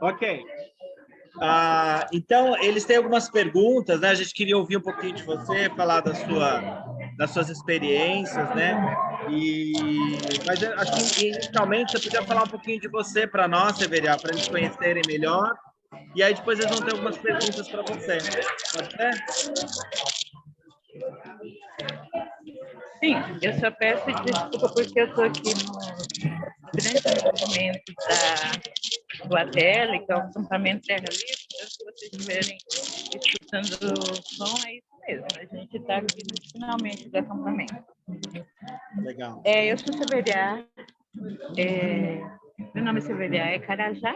Ok. Então, eles têm algumas perguntas, né? A gente queria ouvir um pouquinho de você, falar das suas experiências, né? Mas eu acho que, inicialmente, você podia falar um pouquinho de você para nós, Severiá, para eles conhecerem melhor. E aí, depois, eles vão ter algumas perguntas para você. Pode ser? Sim, eu só peço desculpa porque eu estou aqui no grande movimento do ATL, que é o acampamento Terra Livre. Então, se vocês estiverem escutando o som, é isso mesmo. A gente está aqui finalmente do acampamento. Legal. Eu sou Severiá. Meu nome é Severiá, é Carajá,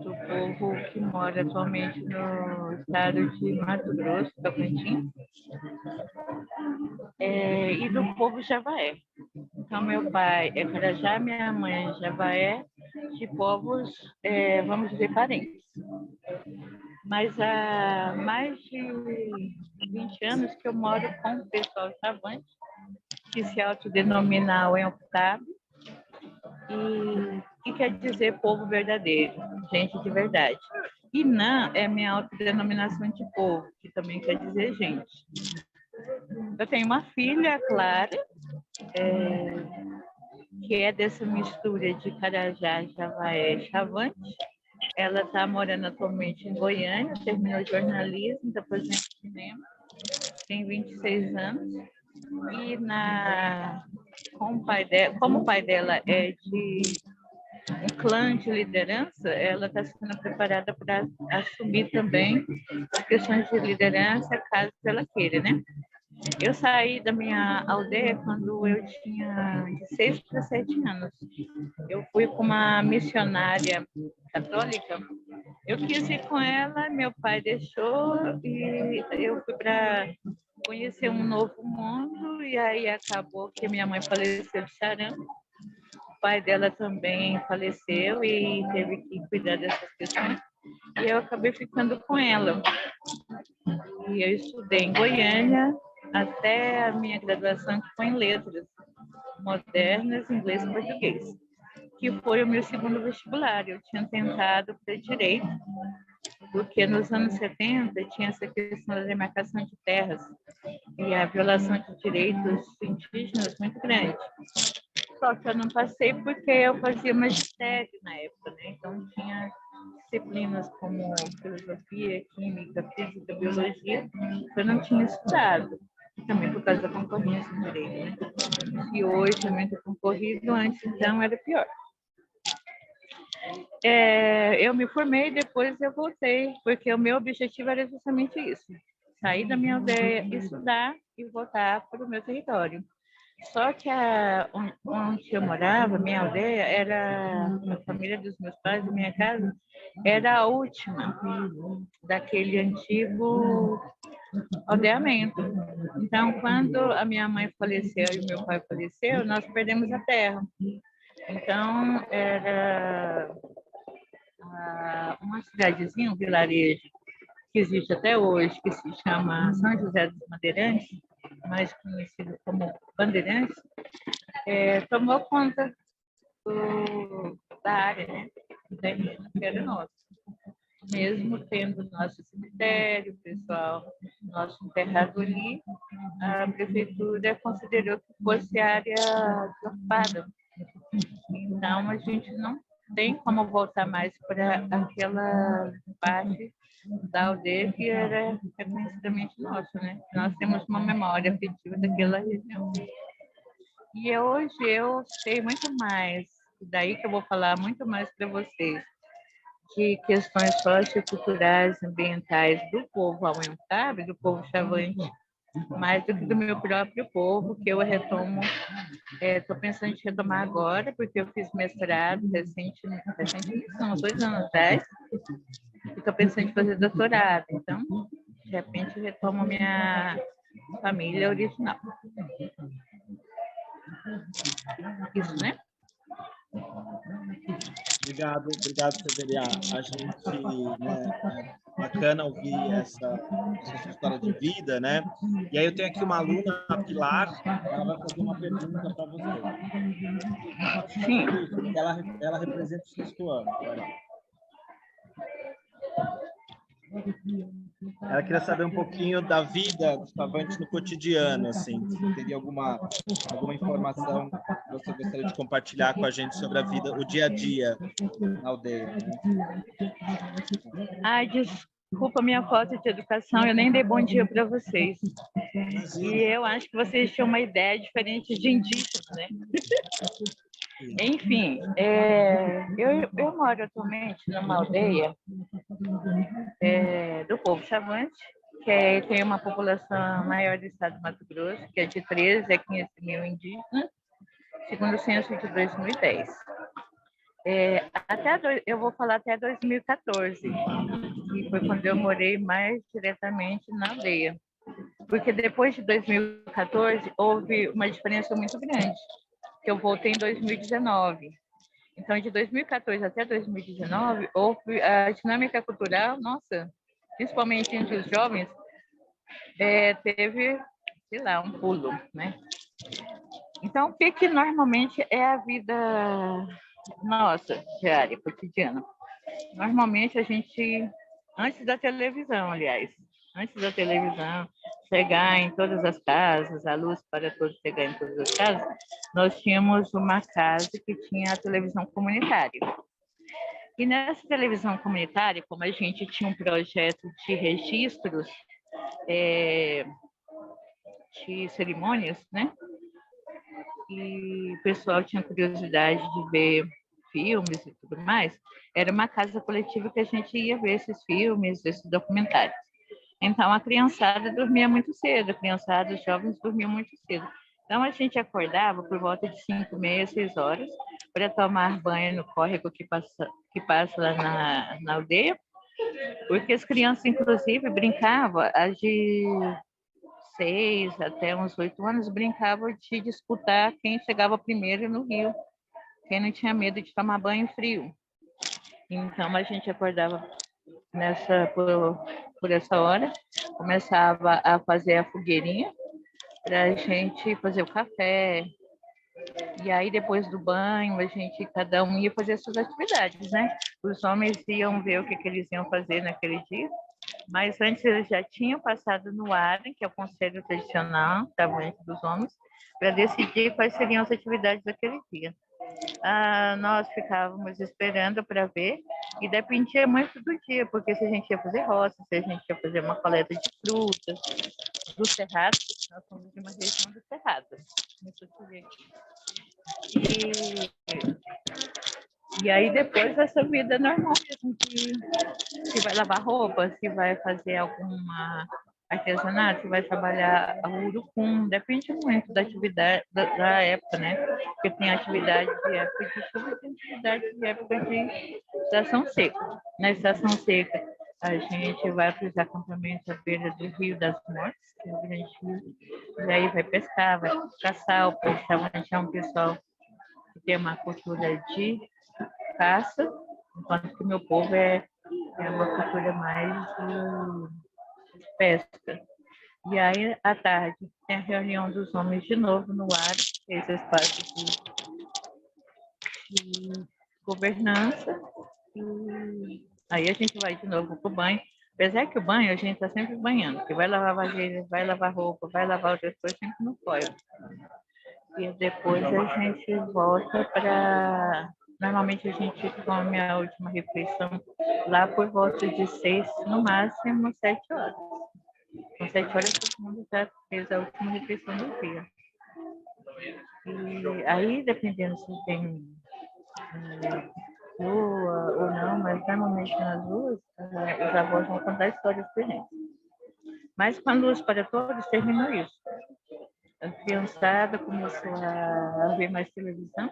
do povo que mora atualmente no estado de Mato Grosso, Tocantins, e do povo Javaé. Então, meu pai é Carajá, minha mãe é Javaé, de povos, vamos dizer, parentes. Mas há mais de 20 anos que eu moro com o pessoal chavante, que se autodenomina Uenftab, e quer dizer povo verdadeiro, gente de verdade. E Nã é minha autodenominação de povo, que também quer dizer gente. Eu tenho uma filha, Clara, que é dessa mistura de Carajá, Javaé e Chavante. Ela está morando atualmente em Goiânia, terminou jornalismo, está fazendo cinema, tem 26 anos. E como o pai dela é de um clã de liderança, ela está sendo preparada para assumir também as questões de liderança, caso ela queira, né? Eu saí da minha aldeia quando eu tinha de 6 para 7 anos. Eu fui com uma missionária católica. Eu quis ir com ela, meu pai deixou e eu fui para conhecer um novo mundo e aí acabou que minha mãe faleceu de sarampo. O pai dela também faleceu e teve que cuidar dessas questões. E eu acabei ficando com ela. E eu estudei em Goiânia até a minha graduação, que foi em letras modernas, inglês e português, que foi o meu segundo vestibular. Eu tinha tentado para direito, porque nos anos 70 tinha essa questão da demarcação de terras e a violação de direitos indígenas muito grande. Só que eu não passei porque eu fazia magistério na época, né? Então tinha disciplinas como filosofia, química, física, biologia, que eu não tinha estudado. Também por causa da concorrência no direito, né? E hoje é muito concorrido, antes então era pior. Eu me formei, depois eu voltei, porque o meu objetivo era justamente isso: sair da minha aldeia, estudar e voltar para o meu território. Só que onde eu morava, minha aldeia, era a família dos meus pais, a minha casa, era a última daquele antigo aldeamento. Então, quando a minha mãe faleceu e o meu pai faleceu, nós perdemos a terra. Então, era uma cidadezinha, um vilarejo, que existe até hoje, que se chama São José dos Bandeirantes, mais conhecido como Bandeirantes, tomou conta da área, né? Do terreno que era nosso. Mesmo tendo nosso cemitério, pessoal, nosso enterrado ali, a prefeitura considerou que fosse área desocupada. Então, a gente não tem como voltar mais para aquela parte da aldeia que era reconhecidamente nossa, né? Nós temos uma memória afetiva daquela região. E hoje eu sei muito mais, daí que eu vou falar muito mais para vocês, de questões socioculturais, ambientais do povo Auentab, do povo Chavante, mais do que do meu próprio povo, que eu retomo. Estou pensando em retomar agora, porque eu fiz mestrado recentemente, não, 2 anos atrás, e estou pensando em fazer doutorado. Então, de repente, retomo minha família original. Isso, né? Obrigado, Severiá. A gente, né, bacana ouvir essa sua história de vida, né? E aí eu tenho aqui uma aluna, a Pilar, ela vai fazer uma pergunta para você. Sim. Ela representa o sexto ano. Vai lá. Ela queria saber um pouquinho da vida dos Favantes no cotidiano, assim. Se teria alguma informação que você gostaria de compartilhar com a gente sobre a vida, o dia a dia na aldeia, né? Ai, desculpa a minha falta de educação, eu nem dei bom dia para vocês. E eu acho que vocês tinham uma ideia diferente de indígenas, né? Enfim, eu moro atualmente numa aldeia do povo Chavante, que tem uma população maior do estado do Mato Grosso, que é de 13 a 15 mil indígenas, segundo o censo de 2010. Eu vou falar até 2014, que foi quando eu morei mais diretamente na aldeia. Porque depois de 2014 houve uma diferença muito grande, que eu voltei em 2019. Então, de 2014 até 2019, houve a dinâmica cultural, nossa, principalmente entre os jovens, teve, sei lá, um pulo, né? Então, o que normalmente é a vida nossa, diária, cotidiana? Normalmente a gente, antes da televisão, chegar em todas as casas, a luz para todos chegar em todas as casas, nós tínhamos uma casa que tinha a televisão comunitária. E nessa televisão comunitária, como a gente tinha um projeto de registros de cerimônias, né? E o pessoal tinha curiosidade de ver filmes e tudo mais, era uma casa coletiva que a gente ia ver esses filmes, esses documentários. Então, a criançada dormia muito cedo, os jovens dormiam muito cedo. Então, a gente acordava por volta de 5, meia, 6 horas para tomar banho no córrego que passa lá na aldeia, porque as crianças, inclusive, brincavam, as de 6 até uns 8 anos, brincavam de disputar quem chegava primeiro no rio, quem não tinha medo de tomar banho frio. Então, a gente acordava por essa hora, começava a fazer a fogueirinha para a gente fazer o café. E aí, depois do banho, cada um ia fazer as suas atividades, né? Os homens iam ver o que eles iam fazer naquele dia, mas antes eles já tinham passado no AREN, que é o Conselho Tradicional dos Homens, para decidir quais seriam as atividades daquele dia. Nós ficávamos esperando para ver, e dependia muito do dia, porque se a gente ia fazer roça, se a gente ia fazer uma coleta de frutas, do Cerrado, nós somos de uma região do Cerrado, e aí depois essa vida normal mesmo, se vai lavar roupa, se vai fazer alguma artesanato, se vai trabalhar a urucum, depende muito da atividade da época, né? Porque tem atividade de época de chuva e tem atividade de época de estação seca. Na estação seca, a gente vai para os acampamentos à beira do Rio das Mortes, que é o grande rio, e aí vai pescar, vai caçar. O pessoal é um pessoal que tem uma cultura de caça, enquanto que o meu povo é uma cultura mais de pesca. E aí, à tarde, tem a reunião dos homens de novo no ar, esse espaço de governança. E aí a gente vai de novo para o banho. Apesar que o banho, a gente está sempre banhando, que vai lavar vasilha, vai lavar roupa, vai lavar outras coisas, sempre no córrego. E depois a gente volta para... Normalmente a gente come a última refeição lá por volta de 6, no máximo 7 horas. Com 7 horas todo mundo já fez a última refeição do dia. E aí, dependendo se tem lua ou não, mas normalmente nas luas, os avós vão contar histórias pra gente. Mas com a luz para todos, terminou isso. A criançada começou a ver mais televisão,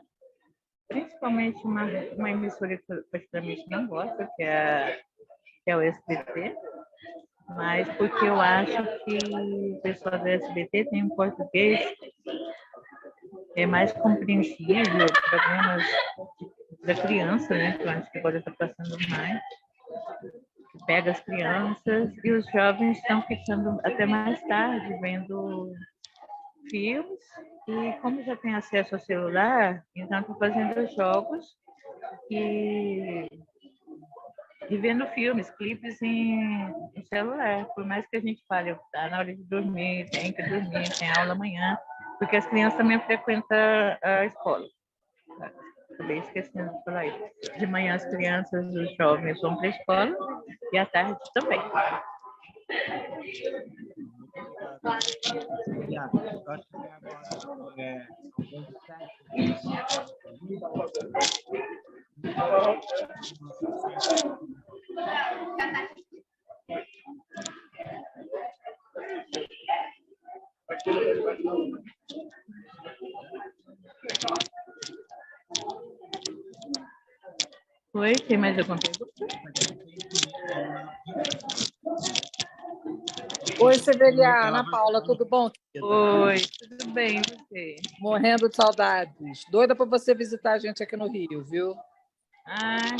principalmente uma emissora que eu particularmente não gosto, que é o SBT, mas porque eu acho que o pessoal do SBT tem um português mais compreensível, problemas da criança, né, que eu acho que agora está passando mais. pega as crianças e os jovens estão ficando até mais tarde vendo filmes e como já tem acesso ao celular, então estão fazendo jogos e, e vendo filmes, clipes em celular. Por mais que a gente fale, tá na hora de dormir, tem que dormir, tem aula amanhã, porque as crianças também frequentam a escola. Acabei esquecendo de falar isso. De manhã as crianças, os jovens vão para a escola e à tarde também. Yeah, eu acho que agora alguns Oi, tem mais alguma pergunta? Oi, Severiana, Ana Paula, tudo bom? Oi, tudo bem, e você? Morrendo de saudades. Doida para você visitar a gente aqui no Rio, viu? Ah,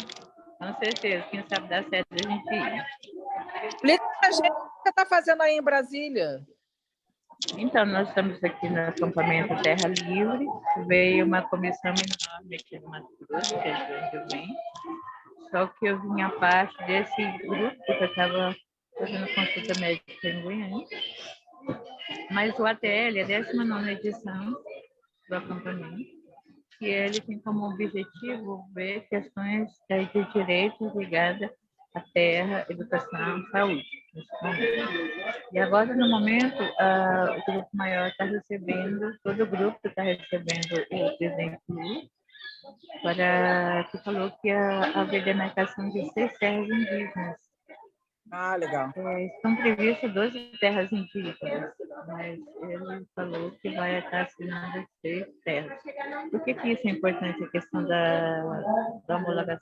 com certeza, quem sabe dá certo a gente ir. Explica pra gente o que você está fazendo aí em Brasília. Então, nós estamos aqui no acampamento Terra Livre. Veio uma comissão enorme aqui do Mato Grosso, que é de onde eu venho. Só que eu vim a parte desse grupo que eu estava fazendo consulta médica em Goiânia. Mas o ATL é a 19ª edição do acampamento, e ele tem como objetivo ver questões de direitos ligadas à terra, educação, saúde. E agora, no momento, o grupo maior está recebendo, todo o grupo está recebendo o presidente Lula, que falou que ia haver demarcação de 6 terras indígenas. Ah, legal. Estão previstas 12 terras indígenas, mas ele falou que vai estar assinando 6 terras. Por que isso é importante, a questão da homologação,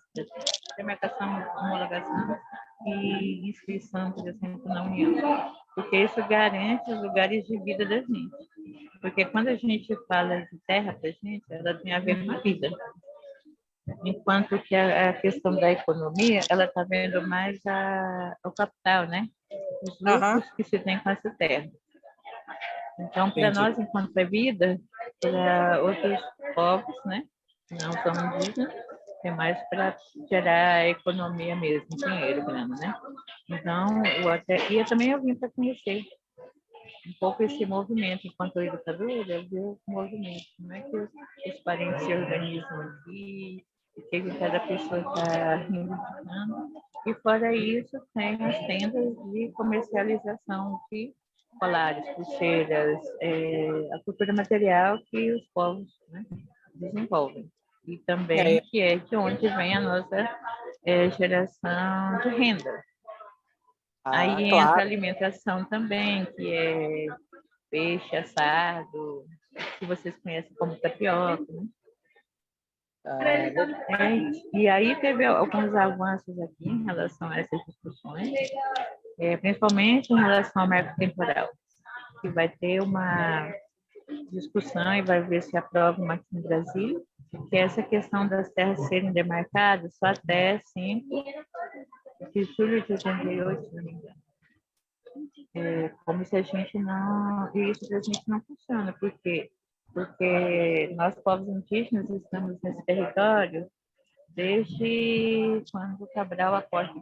demarcação, homologação e inscrição, por exemplo, na União? Porque isso garante os lugares de vida da gente. Porque quando a gente fala de terra para a gente, ela tem a ver com a vida. Enquanto que a questão da economia, ela está vendo mais o capital, né? Os lucros que se tem com essa terra. Então, para nós, enquanto é vida, para outros povos, né? Não são indígenas, é mais para gerar a economia mesmo, dinheiro, grana, né? Então, e eu também vim para conhecer um pouco esse movimento, enquanto educadora, eu vi o movimento, como é que os parentes se organizam aqui, o que cada pessoa está reivindicando. E fora isso, tem as tendas de comercialização de colares, pulseiras, a cultura material que os povos, né, desenvolvem. E também que é de onde vem a nossa geração de renda. Aí claro. entra a alimentação também, que é peixe assado, que vocês conhecem como tapioca, né? E aí teve alguns avanços aqui em relação a essas discussões, principalmente em relação ao marco temporal, que vai ter uma discussão e vai ver se aprova uma aqui no Brasil, que é essa questão das terras serem demarcadas só até 5 de julho de 88, se não me engano. Como se a gente não... E isso para a gente não funciona. Por quê? Porque nós, povos indígenas, estamos nesse território desde quando o Cabral aporta.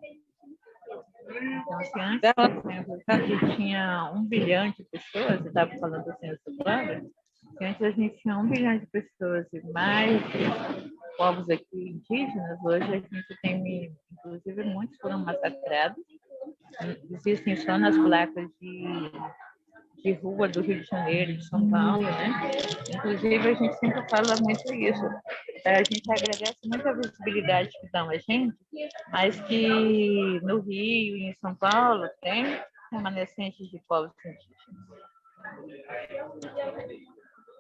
Então, assim, antes, por exemplo, a gente tinha 1 bilhão de pessoas, eu estava falando assim, antes a gente tinha 1 bilhão de pessoas e mais povos aqui indígenas, hoje a gente tem, inclusive, muitos foram massacrados, existem só nas placas de rua do Rio de Janeiro, de São Paulo, né? Inclusive, a gente sempre fala muito isso. A gente agradece muito a visibilidade que dão a gente, mas que no Rio e em São Paulo tem remanescentes de povos indígenas.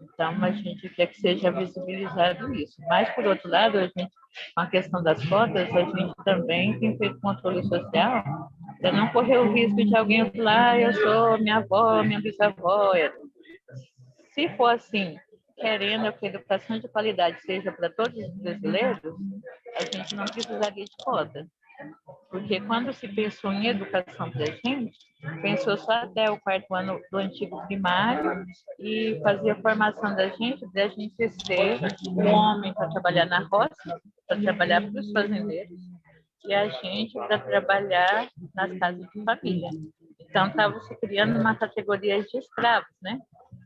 Então, a gente quer que seja visibilizado isso. Mas, por outro lado, a gente, com a questão das cotas, a gente também tem feito controle social para não correr o risco de alguém falar, eu sou minha avó, minha bisavó. Se for assim, querendo que a educação de qualidade seja para todos os brasileiros, a gente não precisaria de cota. Porque quando se pensou em educação para a gente, pensou só até o 4º ano do antigo primário e fazia a formação da gente para a gente ser o homem para trabalhar na roça, para trabalhar para os fazendeiros, e a gente para trabalhar nas casas de família. Então, estava se criando uma categoria de escravos, né?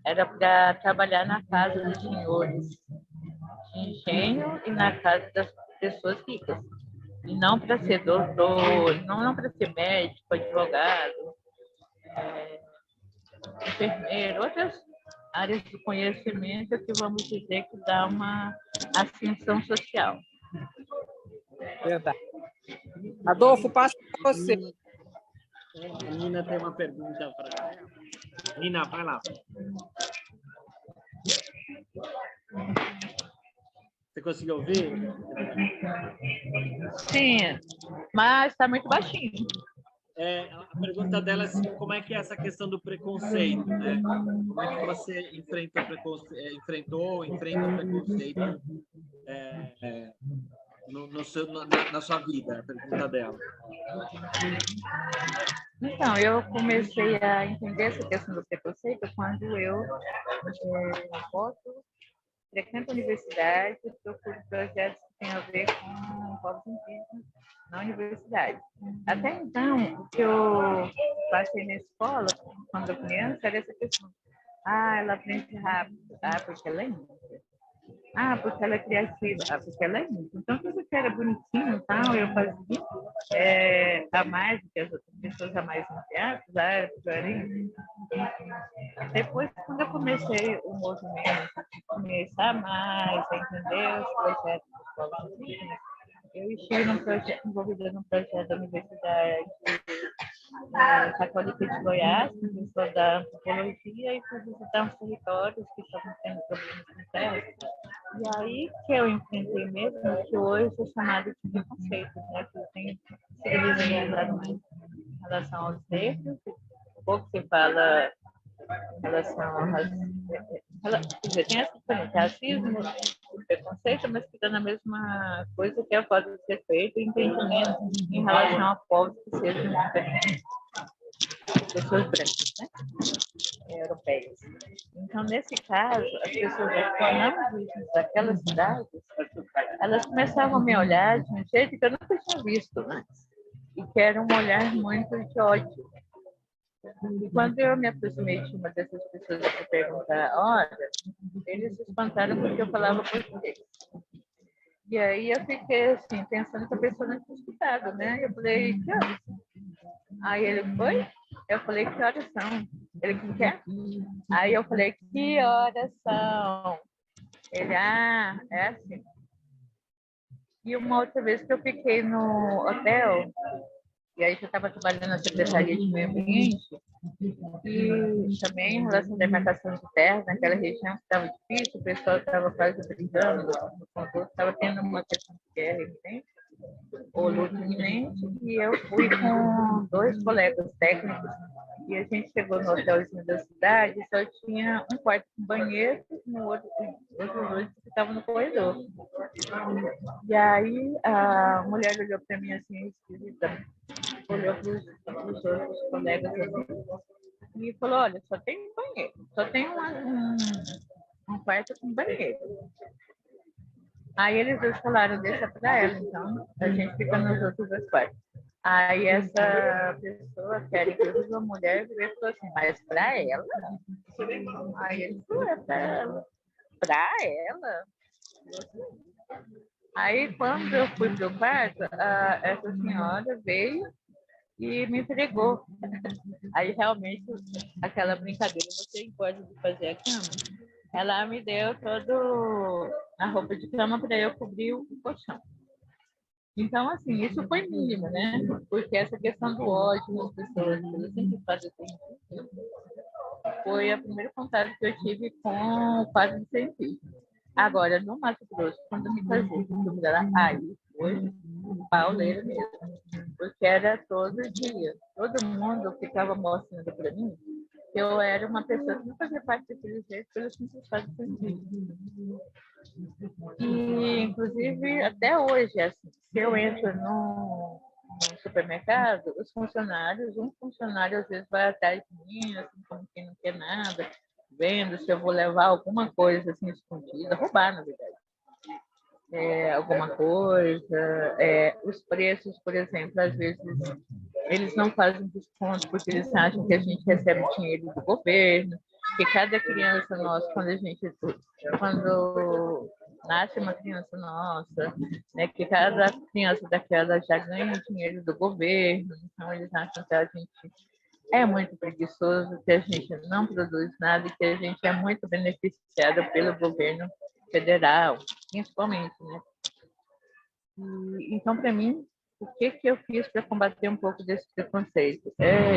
Era para trabalhar na casa dos senhores de engenho e na casa das pessoas ricas. E não para ser doutor, não para ser médico, advogado, enfermeiro, outras áreas do conhecimento que vamos dizer que dá uma ascensão social. Verdade. Adolfo, passo para você. A Nina tem uma pergunta para ela. Nina, vai lá. Você conseguiu ouvir? Sim, mas está muito baixinho. A pergunta dela é assim, como é que é essa questão do preconceito, né? Como é que você enfrenta enfrentou, enfrenta o preconceito na sua vida? A pergunta dela. Então, eu comecei a entender essa questão do preconceito quando eu frequento a universidade e procuro projetos que têm a ver com povos indígenas na universidade. Até então, o que eu passei na escola, quando eu criança, era essa questão. Ela aprende rápido. Porque ela é índia. Porque ela é criativa. Porque ela é índia. Então, tudo que era bonitinho e tal, eu fazia a mais do que as outras pessoas a mais enviadas, porque eu era índia. Depois, quando eu comecei o movimento, começar mais a entender os projetos dos povos indígenas, eu estive envolvida num projeto da Universidade Católica de Goiás, professor da antropologia, e fui visitar uns territórios que estavam tendo problemas com terra. E aí que eu enfrentei mesmo que hoje é chamado de preconceito, né? Que tem sido visibilizado mais em relação aos negros, pouco se fala em relação ao racismo. Tem essa diferença, racismo e preconceito, mas que dá na mesma coisa que é a falta de respeito e entendimento em relação a povos que sejam diferentes, pessoas brancas, né? Europeias. Então, nesse caso, as pessoas não indígenas daquelas cidades, elas começavam a me olhar de um jeito que eu nunca tinha visto antes, e que era um olhar muito de ódio. E quando eu me aproximei de uma dessas pessoas para perguntar, olha, eles se espantaram porque eu falava português. E aí eu fiquei assim, pensando que a pessoa não tinha escutado, né? Eu falei, que horas? Aí ele foi, eu falei, que horas são? Ele, que quer? Aí eu falei, que horas são? Ele, é assim. E uma outra vez que eu fiquei no hotel, e aí eu estava trabalhando na Secretaria de Meio Ambiente, e também em relação à demarcação de terras, naquela região que estava difícil, o pessoal estava quase brigando, estava tendo uma questão de guerra iminente, ou luta iminente, e eu fui com 2 colegas técnicos, e a gente chegou no hotelzinho da cidade e só tinha um quarto com banheiro, no outros 2 que estavam no corredor. E aí a mulher olhou para mim assim, esquisita, olhou para os outros colegas assim, e falou, olha, só tem um banheiro, só tem um quarto com banheiro. Aí eles 2 falaram, deixa para ela, então a gente fica nos outros 2 quartos. Aí essa pessoa, que era inclusive uma mulher, virou e falou assim, mas para ela? Aí ele falou, para ela. Para ela? Aí quando eu fui para o quarto, essa senhora veio e me entregou. Aí realmente aquela brincadeira, você pode fazer a cama. Ela me deu toda a roupa de cama para eu cobrir o colchão. Então, assim, isso foi mínimo, né? Porque essa questão do ódio nas pessoas, eu sempre faço assim, foi o primeiro contato que eu tive com o quadro científico. Agora, no Mato Grosso, quando eu me casei, aí foi pauleira mesmo, porque era todo dia. Todo mundo ficava mostrando para mim que eu era uma pessoa que não fazia parte daquele jeito pelo simples fato de sentir. E, inclusive, até hoje, assim, se eu entro no supermercado, os funcionários, um funcionário às vezes vai atrás de mim, assim, como quem não quer nada, vendo se eu vou levar alguma coisa assim escondida, roubar, na verdade. Alguma coisa, os preços, por exemplo, às vezes eles não fazem desconto porque eles acham que a gente recebe dinheiro do governo, que cada criança nossa, quando nasce uma criança nossa, né, que cada criança daquela já ganha dinheiro do governo, então eles acham que a gente é muito preguiçoso, que a gente não produz nada e que a gente é muito beneficiada pelo governo federal, principalmente, né? Então, para mim, o que eu fiz para combater um pouco desse preconceito?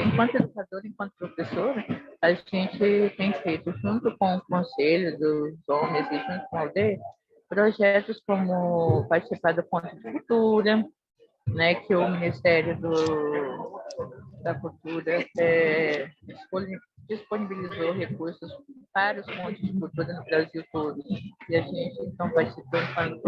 Enquanto educadora, enquanto professora, a gente tem feito, junto com o Conselho dos Homens e junto com a aldeia, projetos como participar do Ponto de Cultura, né, que o Ministério da Cultura disponibilizou recursos para os pontos de cultura no Brasil todo. E a gente, então, participou enquanto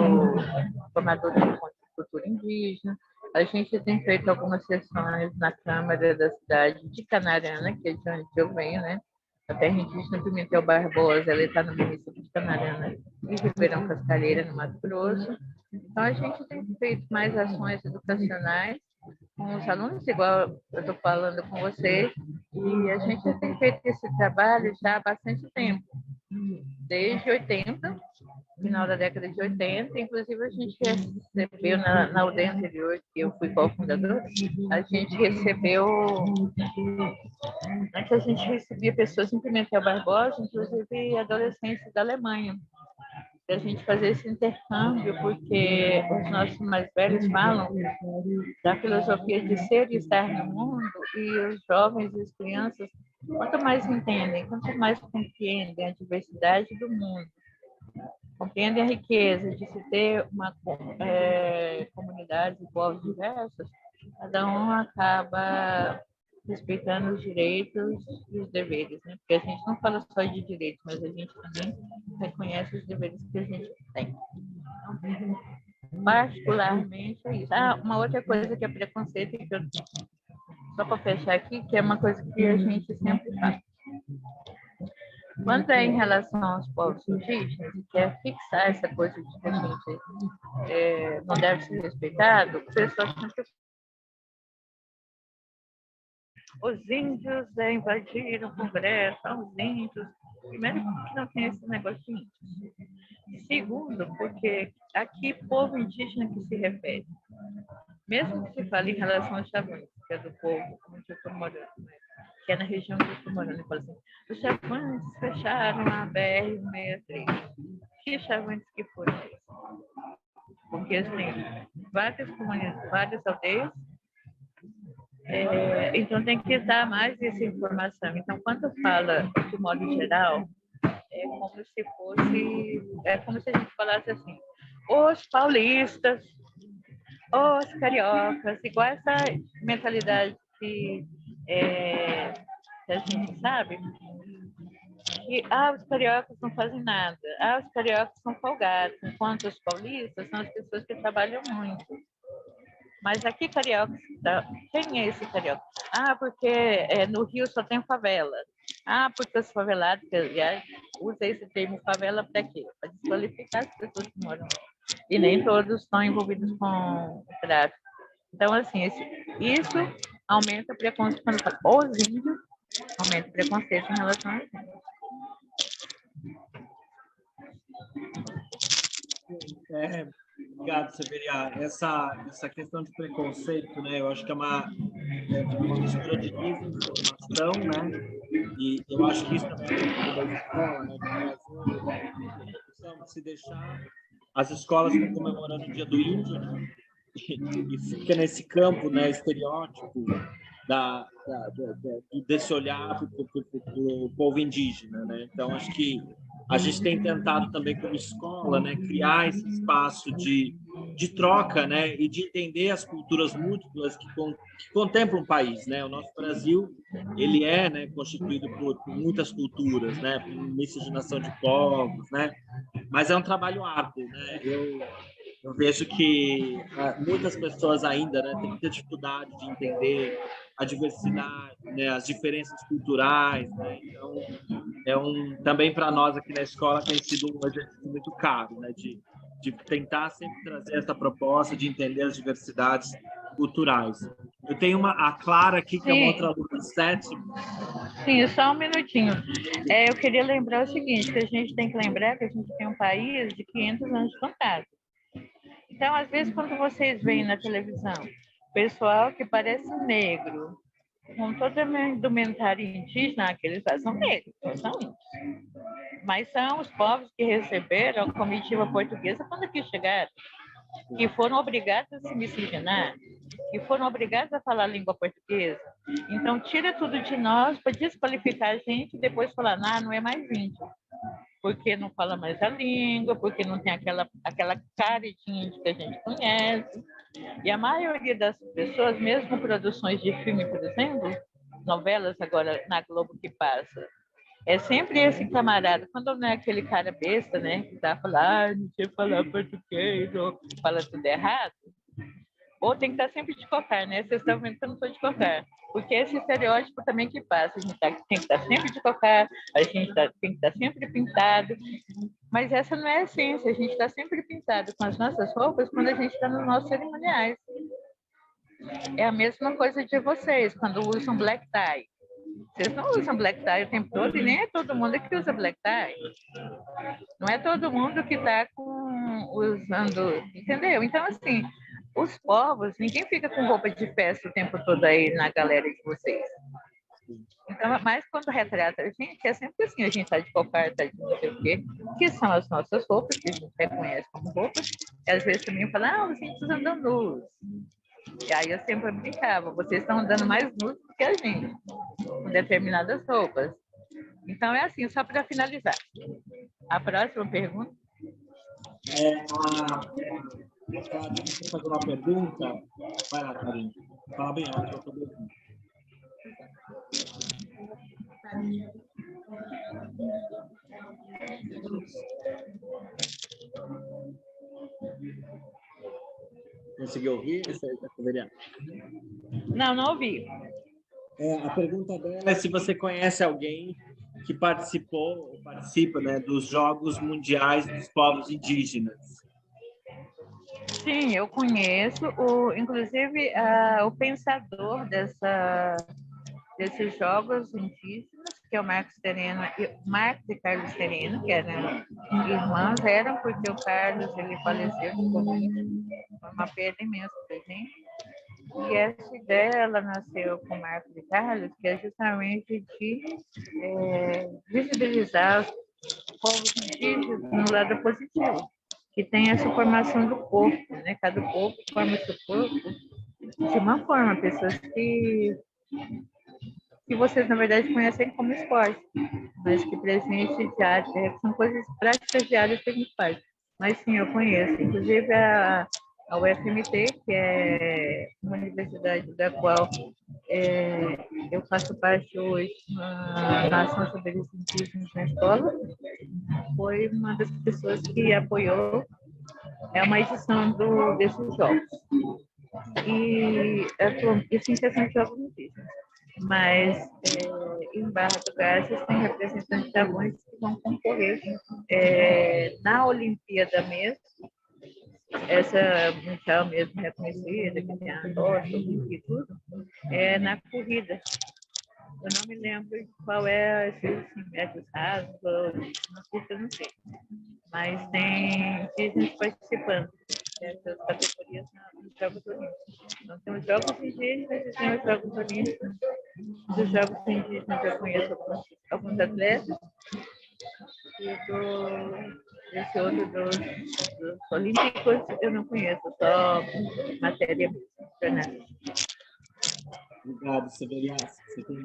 formador do ponto de cultura indígena. A gente tem feito algumas sessões na Câmara da cidade de Canarana, que é de onde eu venho, né? A terra indígena Pimentel Barbosa, ela está no município de Canarana e Ribeirão Cascalheira, no Mato Grosso. Então, a gente tem feito mais ações educacionais com os alunos, igual eu estou falando com vocês, e a gente tem feito esse trabalho já há bastante tempo, desde 80, final da década de 80, inclusive a gente recebeu na aldeia anterior, que eu fui cofundadora, a gente recebeu, antes a gente recebia pessoas em Pimentel Barbosa, inclusive adolescentes da Alemanha, a gente fazer esse intercâmbio, porque os nossos mais velhos falam da filosofia de ser e estar no mundo, e os jovens e as crianças, quanto mais entendem, quanto mais compreendem a diversidade do mundo, compreendem a riqueza de se ter uma comunidade de povos diversos, cada um acaba respeitando os direitos e os deveres, né? Porque a gente não fala só de direitos, mas a gente também reconhece os deveres que a gente tem. Então, particularmente é isso. Uma outra coisa que é preconceito, que só para fechar aqui, que é uma coisa que a gente sempre fala. Quando é em relação aos povos indígenas, que é fixar essa coisa de que a gente não deve ser respeitado, o pessoal sempre os índios invadiram o Congresso, os índios. Primeiro, porque não tem esse negócio de índios. Segundo, porque aqui povo indígena que se refere. Mesmo que se fale em relação aos chavões, que é do povo onde eu estou morando, né? Que é na região que eu estou morando, eu falo assim, os chavões fecharam a BR-163. Que chavões que foram esses? Porque assim, várias comunidades, várias aldeias, então tem que dar mais essa informação. Então, quando fala de modo geral, é como se a gente falasse assim, os paulistas, os cariocas, igual essa mentalidade que a gente sabe, que os cariocas não fazem nada, os cariocas são folgados, enquanto os paulistas são as pessoas que trabalham muito. Mas aqui, carioca, quem é esse carioca? Porque no Rio só tem favela. Porque os favelados, que aliás, usa esse termo favela para quê? Para desqualificar as pessoas que moram lá. E nem todos estão envolvidos com o tráfico. Então, assim, isso aumenta o preconceito. Quando fala os índios, aumenta o preconceito em relação a isso. Obrigado, Severia. Essa questão de preconceito, né? Eu acho que é uma mistura de desinformação, né? E eu acho que isso é da escola, né? Se deixar, as escolas estão comemorando o Dia do Índio, né? E fica nesse campo, né? Estereótipo desse olhar para o povo indígena, né? Então, acho que a gente tem tentado também, como escola, né, criar esse espaço de troca, né, e de entender as culturas múltiplas que contemplam o país, né? O nosso Brasil, ele é, né, constituído por muitas culturas, né, por miscigenação de povos, né? Mas é um trabalho árduo, né? Eu vejo que muitas pessoas ainda, né, têm muita dificuldade de entender a diversidade, né, as diferenças culturais, né? Então, também para nós aqui na escola tem sido um exercício muito caro, né, de tentar sempre trazer essa proposta de entender as diversidades culturais. Eu tenho a Clara aqui, que é uma outra aluna de sétimo. Sim, só um minutinho. Eu queria lembrar o seguinte, que a gente tem que lembrar que a gente tem um país de 500 anos de contato. Então, às vezes, quando vocês veem na televisão pessoal que parece negro, com toda a indumentária indígena, aqueles lá são negros, não são índios. Mas são os povos que receberam a comitiva portuguesa quando aqui chegaram, que foram obrigados a se miscigenar, que foram obrigados a falar a língua portuguesa. Então, tira tudo de nós para desqualificar a gente e depois falar, não é mais índio, porque não fala mais a língua, porque não tem aquela cara de índio que a gente conhece. E a maioria das pessoas, mesmo produções de filme, por exemplo, novelas agora na Globo que passa, é sempre esse camarada, quando não é aquele cara besta, né, que tá falando, não sei falar português, ou fala tudo errado, ou tem que estar sempre de cocar, né? Vocês estão vendo que eu não estou de cocar. Porque esse estereótipo também que passa, a gente tem que estar sempre de cocar, a gente tem que estar sempre pintado, mas essa não é a essência, a gente está sempre pintado com as nossas roupas quando a gente está nos nossos cerimoniais. É a mesma coisa de vocês, quando usam black tie. Vocês não usam black tie o tempo todo e nem é todo mundo que usa black tie. Não é todo mundo que está usando, entendeu? Então, assim, os povos, ninguém fica com roupa de festa o tempo todo aí na galera de vocês. Então, mas quando retrata a gente, é sempre assim, a gente está de cocarda, de não sei o quê, que são as nossas roupas, que a gente reconhece como roupas, e às vezes também fala, os índios andam nus. E aí eu sempre brincava, vocês estão andando mais nus do que a gente, com determinadas roupas. Então, é assim, só para finalizar. A próxima pergunta? Deixa eu fazer uma pergunta. Vai lá, Karine. Fala bem alto, eu tô ouvindo. Conseguiu ouvir? Não ouvi. A pergunta dela é se você conhece alguém que participou ou participa, né, dos Jogos Mundiais dos Povos Indígenas. Sim, eu conheço, inclusive o pensador desses jogos indígenas, que é o Marcos e Carlos Sereno, que eram irmãos, porque o Carlos ele faleceu de Covid, foi uma perda imensa para a gente. E essa ideia ela nasceu com o Marcos e Carlos, que é justamente de visibilizar os povos indígenas no lado positivo, que tem essa formação do corpo, né? Cada povo forma seu corpo de uma forma, pessoas que vocês, na verdade, conhecem como esporte, mas que para a gente são coisas práticas diárias que a gente faz. Mas sim, eu conheço. Inclusive a UFMT, que é uma universidade da qual eu faço parte hoje na ação sobre os indígenas na escola, foi uma das pessoas que apoiou uma edição desses jogos. E isso em questão de jogos indígenas. Mas em Barra do Garças tem representantes da UNES que vão concorrer na Olimpíada mesmo, essa mundial mesmo reconhecida, que tem a tocha e tudo, na corrida. Eu não me lembro qual é, se 100 metros rasos, eu não sei. Mas tem indígenas participando dessas categorias nos Jogos Olímpicos. Então, tem os Jogos Indígenas e tem os Jogos Olímpicos. Dos Jogos Indígenas eu conheço alguns atletas, e desse outro dos Olímpicos eu não conheço, só matéria mesmo. Obrigado, Severiano. Você tem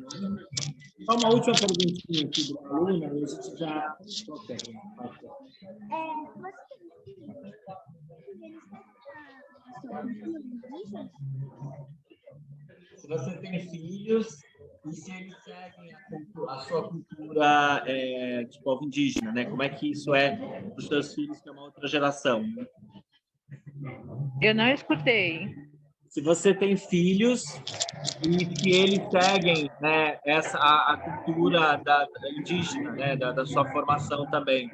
só uma última perguntinha aqui do aluno, a gente já... Se você tem filhos e se eles seguem a sua cultura de povo indígena, né? Como é que isso é para os seus filhos, que é uma outra geração? Né? Eu não escutei. Se você tem filhos e se eles seguem, né, a cultura da indígena, né, da sua formação também.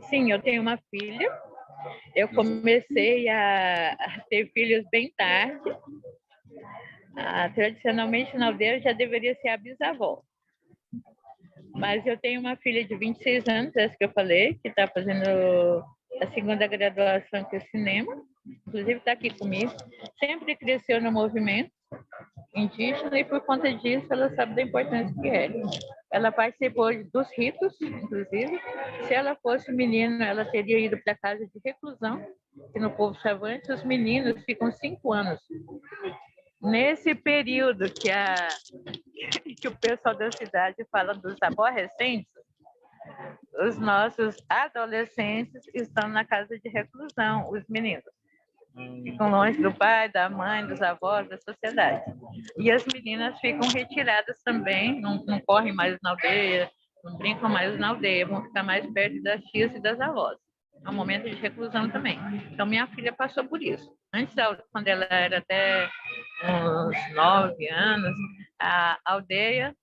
Sim, eu tenho uma filha. Eu comecei a ter filhos bem tarde. Tradicionalmente, na aldeia, já deveria ser a bisavó. Mas eu tenho uma filha de 26 anos, essa que eu falei, que está fazendo a segunda graduação que é cinema. Inclusive está aqui comigo. Sempre cresceu no movimento indígena e, por conta disso, ela sabe da importância que é. Ela participou dos ritos, inclusive. Se ela fosse menina, ela teria ido para a casa de reclusão, que no povo chavante os meninos ficam 5 anos. Nesse período que o pessoal da cidade fala dos aborrecentes, os nossos adolescentes estão na casa de reclusão, os meninos. Ficam longe do pai, da mãe, dos avós, da sociedade. E as meninas ficam retiradas também, não correm mais na aldeia, não brincam mais na aldeia, vão ficar mais perto das tias e das avós. É um momento de reclusão também. Então, minha filha passou por isso. Antes, quando ela era até uns 9 anos, a aldeia,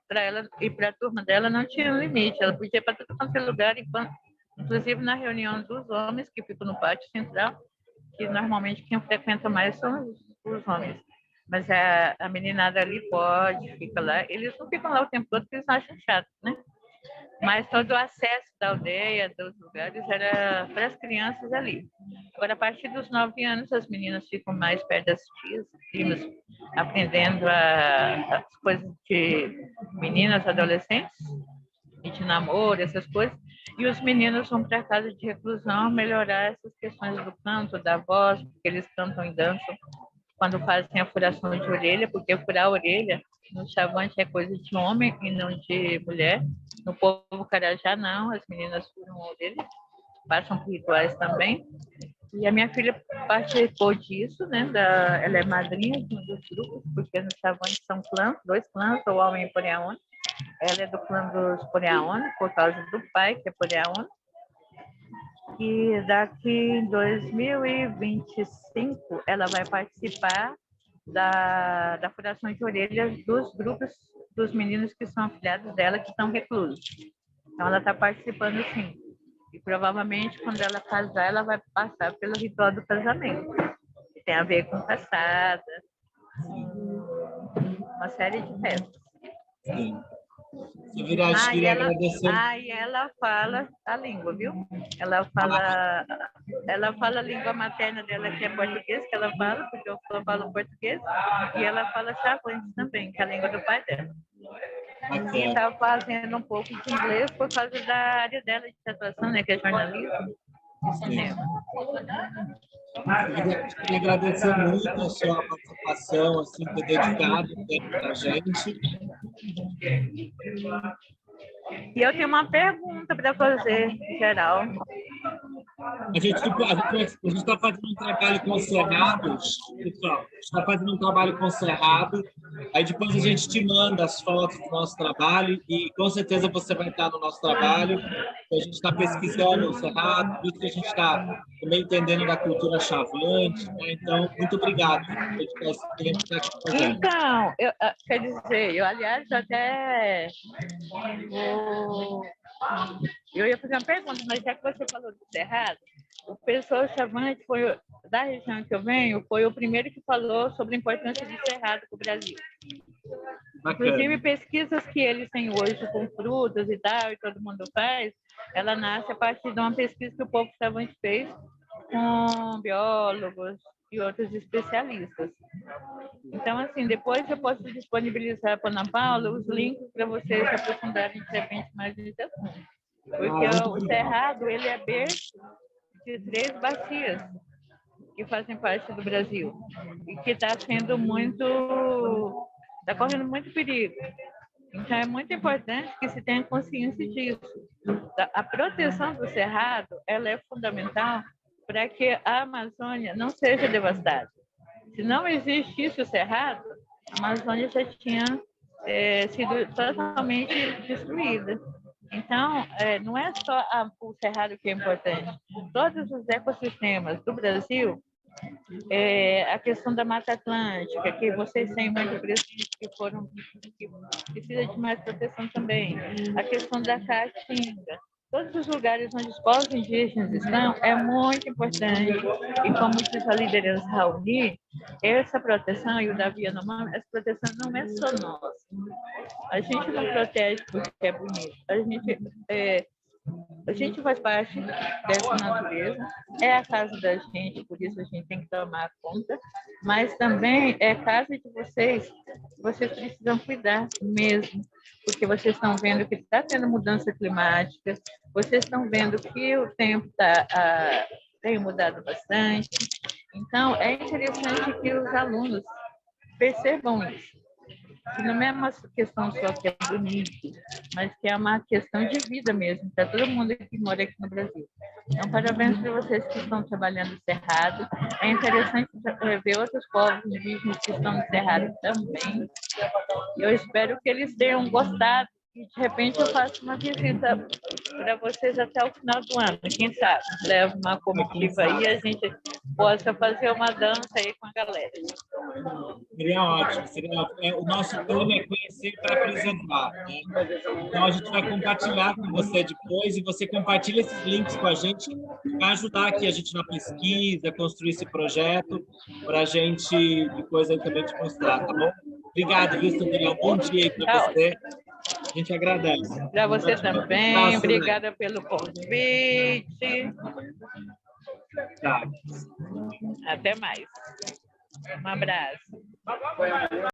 para ela e para a turma dela, não tinha limite. Ela podia ir para todo quanto é lugar, inclusive na reunião dos homens, que ficam no pátio central, que normalmente quem frequenta mais são os homens. Mas a meninada ali pode, fica lá. Eles não ficam lá o tempo todo porque eles acham chato, né? Mas todo o acesso da aldeia, dos lugares, era para as crianças ali. Agora, a partir dos 9 anos, as meninas ficam mais perto das tias, primas, aprendendo as coisas de meninas, adolescentes, e de namoro, essas coisas. E os meninos vão para a casa de reclusão melhorar essas questões do canto, da voz, porque eles cantam e dançam quando fazem a furação de orelha, porque furar a orelha no chavante é coisa de homem e não de mulher. No povo carajá, não, as meninas furam a orelha, passam por rituais também. E a minha filha participou disso, né? Ela é madrinha de um dos grupos, porque no chavante são clãs, 2 clãs, o homem e Poreaona. Ela é do clã dos Poreaona, por causa do pai, que é Poreaona. E daqui em 2025, ela vai participar da furação de orelhas dos grupos dos meninos que são afilhados dela, que estão reclusos. Então, ela está participando, sim. E provavelmente, quando ela casar, ela vai passar pelo ritual do casamento, que tem a ver com caçada, uma série de festas. Sim. Queria agradecer. E ela fala a língua, viu? Ela fala a língua materna dela, que é português, que ela fala, porque eu falo português, e ela fala chavante também, que é a língua do pai dela. E está fazendo um pouco de inglês por causa da área dela de atuação, né, que é jornalismo e cinema. Queria agradecer muito a sua participação, assim, ter dedicado tempo para a gente. E eu tenho uma pergunta para fazer, em geral. A gente está fazendo um trabalho com os cerrados, pessoal. A gente está fazendo um trabalho com o cerrado. Aí depois a gente te manda as fotos do nosso trabalho e com certeza você vai estar no nosso trabalho. A gente está pesquisando o cerrado, por isso que a gente está também entendendo da cultura chavante, né? Então, muito obrigado por dedicar esse tempo para aqui com a gente. Então, quer dizer, aliás, até eu ia fazer uma pergunta, mas já que você falou do cerrado, o pessoal chavante foi da região que eu venho, foi o primeiro que falou sobre a importância do cerrado para o Brasil. Bacana. Inclusive, pesquisas que eles têm hoje com frutas e tal, e todo mundo faz, ela nasce a partir de uma pesquisa que o povo chavante fez com biólogos e outros especialistas. Então, assim, depois eu posso disponibilizar para a Ana Paula os links para vocês se aprofundarem de repente mais nesse assunto. Porque o cerrado, ele é berço de 3 bacias que fazem parte do Brasil e que está correndo muito perigo. Então, é muito importante que se tenha consciência disso. A proteção do cerrado, ela é fundamental para que a Amazônia não seja devastada. Se não existisse o cerrado, a Amazônia já tinha sido totalmente destruída. Então, não é só o Cerrado que é importante. Todos os ecossistemas do Brasil, a questão da Mata Atlântica, que vocês têm muito presente, que precisa de mais proteção também. A questão da Caatinga. Todos os lugares onde os povos indígenas estão é muito importante. E como diz a liderança Raoni, essa proteção, e o Davi Yanomami, essa proteção não é só nossa. A gente não protege porque é bonito. A gente faz parte dessa natureza, é a casa da gente, por isso a gente tem que tomar conta, mas também é a casa de vocês precisam cuidar mesmo, porque vocês estão vendo que está tendo mudança climática, vocês estão vendo que o tempo tem mudado bastante, então é interessante que os alunos percebam isso. Que não é uma questão só que é bonito, mas que é uma questão de vida mesmo, para todo mundo que mora aqui no Brasil. Então, parabéns para vocês que estão trabalhando no Cerrado. É interessante ver outros povos indígenas que estão no Cerrado também. Eu espero que eles tenham gostado e, de repente, eu faço uma visita para vocês até o final do ano. Quem sabe? Leva uma comitiva aí e a gente possa fazer uma dança aí com a galera. Seria ótimo, seria ótimo. O nosso tema é conhecer para preservar, né? Então, a gente vai compartilhar com você depois e você compartilha esses links com a gente para ajudar aqui a gente na pesquisa, construir esse projeto, para a gente depois aí também te mostrar, tá bom? Obrigado, viu, Samira? Bom dia aí para você. A gente agradece. Para você também. Obrigada pelo convite. Tá. Até mais. Um abraço.